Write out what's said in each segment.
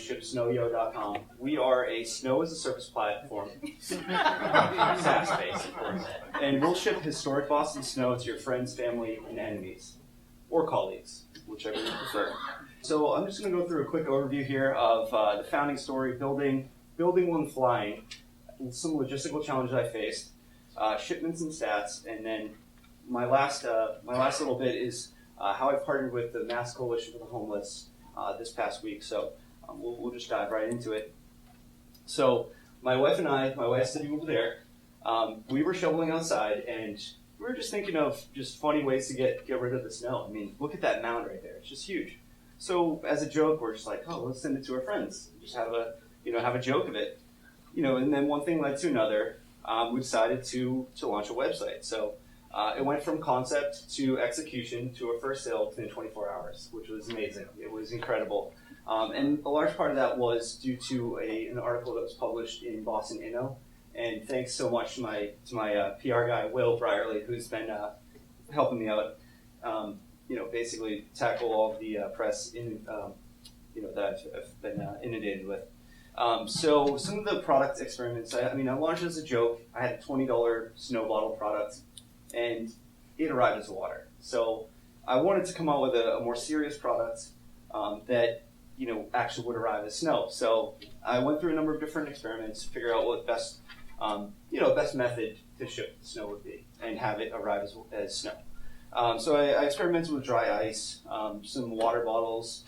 shipsnowyo.com. We are a snow as a service platform, SaaS based, of course, and we'll ship historic Boston snow to your friends, family, and enemies, or colleagues, whichever you prefer. So I'm just going to go through a quick overview here of the founding story, building one flying, some logistical challenges I faced, shipments and stats, and then my last little bit is how I partnered with the Mass Coalition for the Homeless this past week. So we'll just dive right into it. So my wife's sitting over there. We were shoveling outside, and we were just thinking of just funny ways to get rid of the snow. I mean, look at that mound right there; it's just huge. So as a joke, we're just like, oh, let's send it to our friends. Just have a joke of it, And then one thing led to another. We decided to launch a website. So it went from concept to execution to a first sale within 24 hours, which was amazing. It was incredible. And a large part of that was due to an article that was published in Boston Inno. And thanks so much to my PR guy, Will Brierley, who's been helping me out, basically tackle all of the press that I've been inundated with. So some of the product experiments, I launched as a joke. I had a $20 snow bottle product, and it arrived as water. So I wanted to come out with a more serious product that actually would arrive as snow. So I went through a number of different experiments to figure out what best method to ship the snow would be and have it arrive as snow. So I experimented with dry ice, some water bottles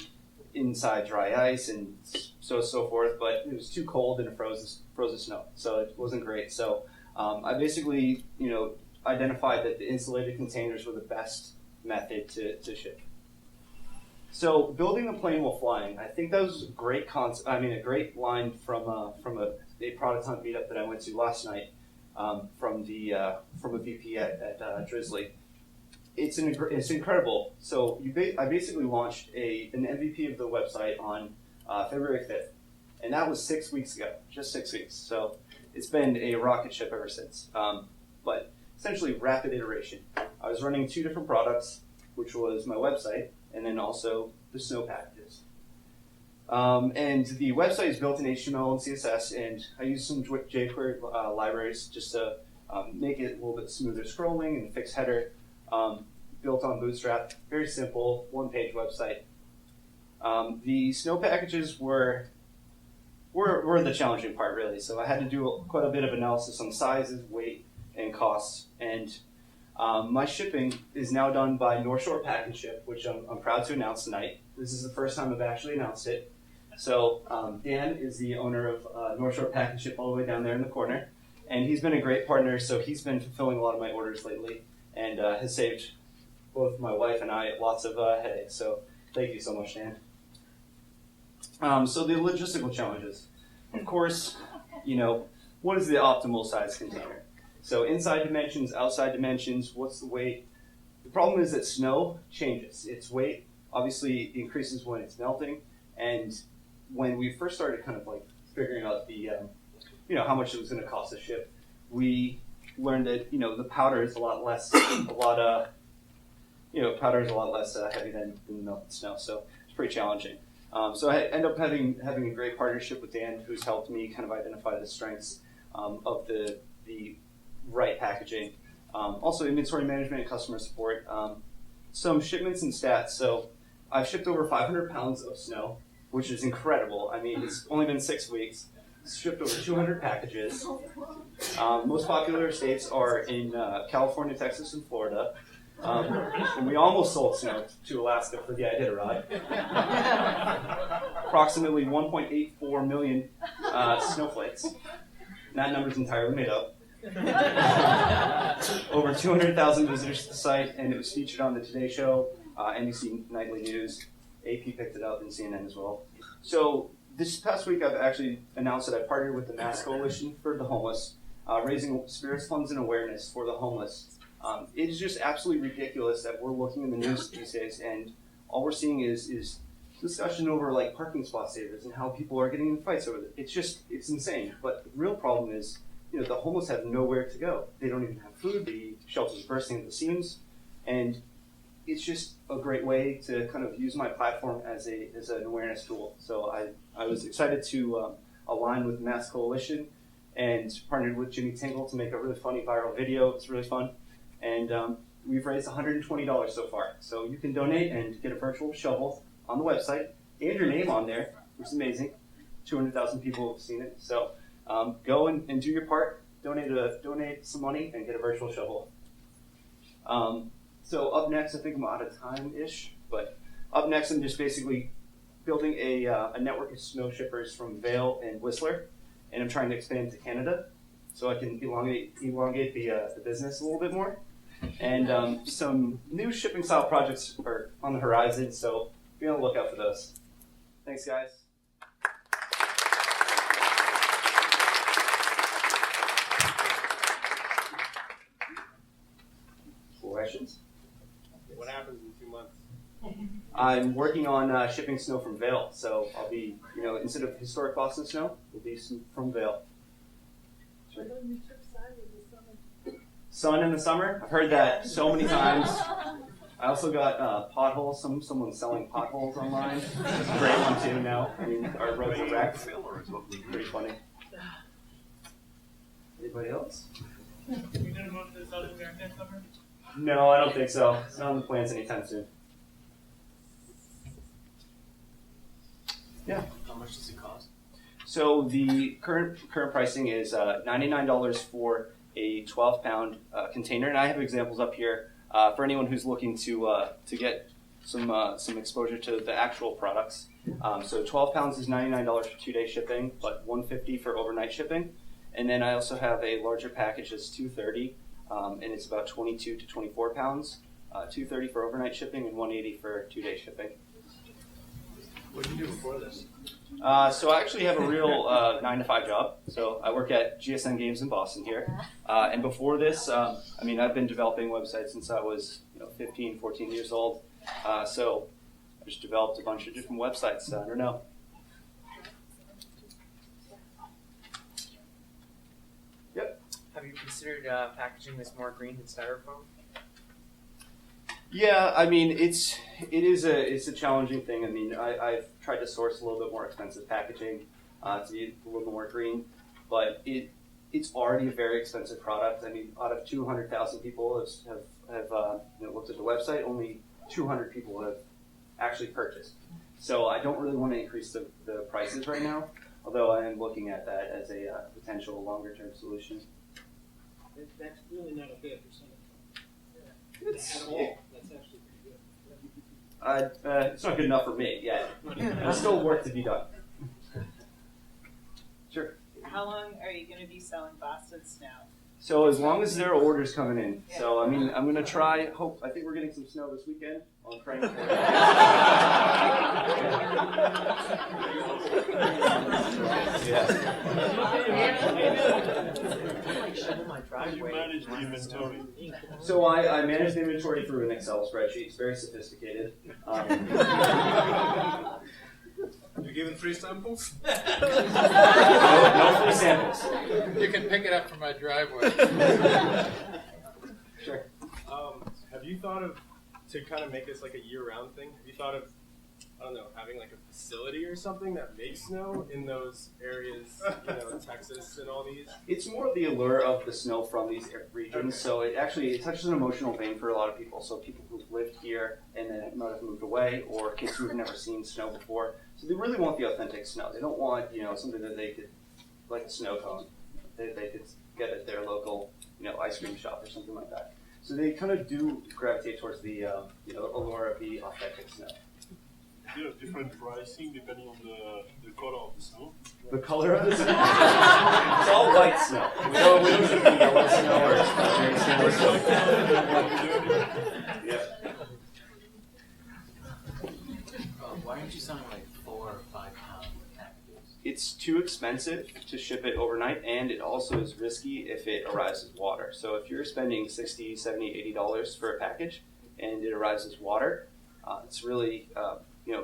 inside dry ice, and so forth. But it was too cold and it froze the snow, so it wasn't great. So I basically identified that the insulated containers were the best method to ship. So building the plane while flying, I think that was a great concept. A great line from a product hunt meetup that I went to last night from a VP at Drizzly. It's incredible. So I basically launched an MVP of the website on February 5th, and that was 6 weeks ago, just 6 weeks. So it's been a rocket ship ever since. But essentially rapid iteration. I was running two different products, which was my website and then also the snow packages. And the website is built in HTML and CSS, and I used some jQuery libraries just to make it a little bit smoother scrolling and fix header. Built on Bootstrap, very simple, one-page website. The snow packages were the challenging part, really. So I had to do quite a bit of analysis on sizes, weight, and costs. And my shipping is now done by North Shore Pack and Ship, which I'm proud to announce tonight. This is the first time I've actually announced it. So Dan is the owner of North Shore Pack and Ship all the way down there in the corner. And he's been a great partner, so he's been fulfilling a lot of my orders lately and has saved both my wife and I lots of headaches. So thank you so much, Dan. So the logistical challenges. Of course, what is the optimal size container? So inside dimensions, outside dimensions, what's the weight? The problem is that snow changes. Its weight obviously increases when it's melting. And when we first started kind of like figuring out the, how much it was going to cost to ship, we learned that, the powder is a lot less, powder is a lot less heavy than melted snow. So it's pretty challenging. So I end up having a great partnership with Dan, who's helped me kind of identify the strengths of the right packaging. Also inventory management and customer support. Some shipments and stats. So I've shipped over 500 pounds of snow, which is incredible. It's only been 6 weeks. Shipped over 200 packages. Most popular states are in California, Texas, and Florida. And we almost sold snow to Alaska for the Iditarod. Approximately 1.84 million snowflakes. That number's entirely made up. Over 200,000 visitors to the site, and it was featured on the Today Show, NBC Nightly News. AP picked it up, and CNN as well. So this past week, I've actually announced that I partnered with the Mass Coalition for the Homeless, raising spirits, funds, and awareness for the homeless. It is just absolutely ridiculous that we're looking in the news these days, and all we're seeing is discussion over like parking spot savers and how people are getting in fights over it. It's insane. But the real problem is, the homeless have nowhere to go. They don't even have food. The shelters are bursting at the seams, and it's just a great way to kind of use my platform as an awareness tool. So I was excited to align with Mass Coalition and partnered with Jimmy Tingle to make a really funny viral video. It's really fun. And we've raised $120 so far. So you can donate and get a virtual shovel on the website and your name on there, which is amazing. 200,000 people have seen it. So go and do your part. Donate some money and get a virtual shovel. So up next, I think I'm out of time-ish, but up next I'm just basically building a network of snow shippers from Vail and Whistler, and I'm trying to expand to Canada so I can elongate the business a little bit more. And some new shipping style projects are on the horizon, so be on the lookout for those. Thanks, guys. Questions? What happens in 2 months? I'm working on shipping snow from Vail, so I'll be, instead of historic Boston snow, it'll be from Vail. Sure. Sun in the summer? I've heard that so many times. I also got potholes. Someone's selling potholes online. That's a great one too now. I mean, our roads are wrecked. Pretty funny. Anybody else? You gonna move to Southern America this summer? No, I don't think so. It's not on the plans anytime soon. Yeah. How much does it cost? So the current pricing is $99 for a 12-pound container, and I have examples up here for anyone who's looking to get some exposure to the actual products. So 12 pounds is $99 for 2-day shipping, but $150 for overnight shipping. And then I also have a larger package that's $230, and it's about 22 to 24 pounds. $230 for overnight shipping and $180 for 2-day shipping. What did you do before this? So I actually have a real 9-to-5 job. So I work at GSN Games in Boston here. And before this, I've been developing websites since I was 15, 14 years old. So I just developed a bunch of different websites. I don't know. Yep. Have you considered packaging this more green than styrofoam? Yeah, I mean it's a challenging thing. I mean I've tried to source a little bit more expensive packaging to be a little more green, but it's already a very expensive product. I mean, out of 200,000 people have looked at the website, only 200 people have actually purchased. So I don't really want to increase the prices right now, although I am looking at that as a potential longer term solution. That's really not a bad percentage. It's, At all. That's actually pretty good. it's not good enough for me yet. There's still work to be done. Sure. How long are you going to be selling Boston snow? So as long as there are orders coming in. So I mean, I'm gonna try. I think we're getting some snow this weekend. I'm praying for it. Manage the inventory. So I manage the inventory through an Excel spreadsheet. It's very sophisticated. You're giving free samples? No free samples. You can pick it up from my driveway. Sure. Have you thought of, to kind of make this like a year-round thing, have you thought of, I don't know, having like a facility or something that makes snow in those areas, Texas and all these? It's more the allure of the snow from these regions. So it touches an emotional vein for a lot of people. So people who've lived here and then might have moved away, or kids who've never seen snow before. So they really want the authentic snow. They don't want something that they could, like a snow cone, they could get at their local ice cream shop or something like that. So they kind of do gravitate towards the allure of the authentic snow. Is there a different pricing depending on the color of the snow? The color of the snow? It's all white snow. We don't do yellow snow or strawberry snow. Yeah. Why aren't you selling like 4 or 5 pound packages? It's too expensive to ship it overnight, and it also is risky if it arrives as water. So if you're spending $60, $70, $80 for a package and it arrives as water, it's really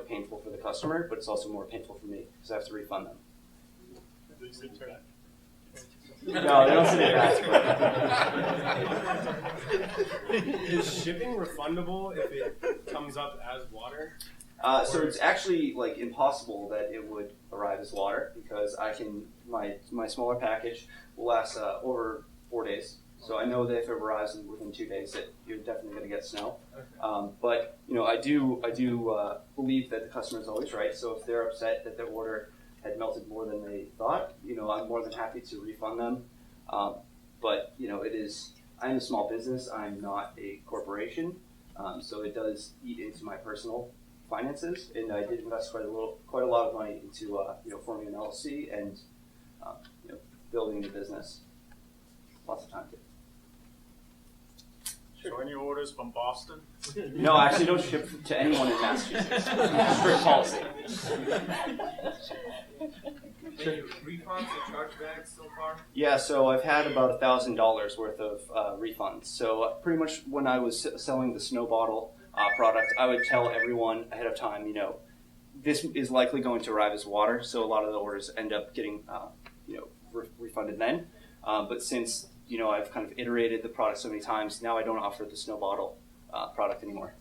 painful for the customer, but it's also more painful for me because I have to refund them. No, they don't send it back. Is shipping refundable if it comes up as water? So it's actually like impossible that it would arrive as water because I can my smaller package will last over 4 days. So I know that if it arrives within 2 days, that you're definitely going to get snow. But I do believe that the customer is always right. So if they're upset that their order had melted more than they thought, I'm more than happy to refund them. But it is. I'm a small business. I'm not a corporation, so it does eat into my personal finances. And I did invest quite a lot of money into forming an LLC and building the business. Lots of time to. So any orders from Boston? No, I actually don't ship to anyone in Massachusetts. Strict policy. Any refunds or chargebacks so far? Yeah, so I've had about $1,000 worth of refunds. So pretty much when I was selling the snow bottle product, I would tell everyone ahead of time, this is likely going to arrive as water. So a lot of the orders end up getting, refunded then. But since I've kind of iterated the product so many times, now I don't offer the snow bottle product anymore.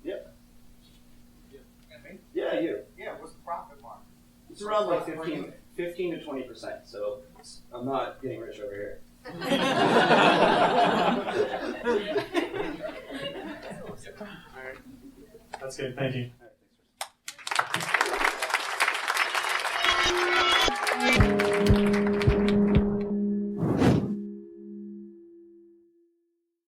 Yeah. Yeah, you. Yeah, what's the profit margin? It's around like 15 to 20%. So I'm not getting rich over here. That's good. Thank you.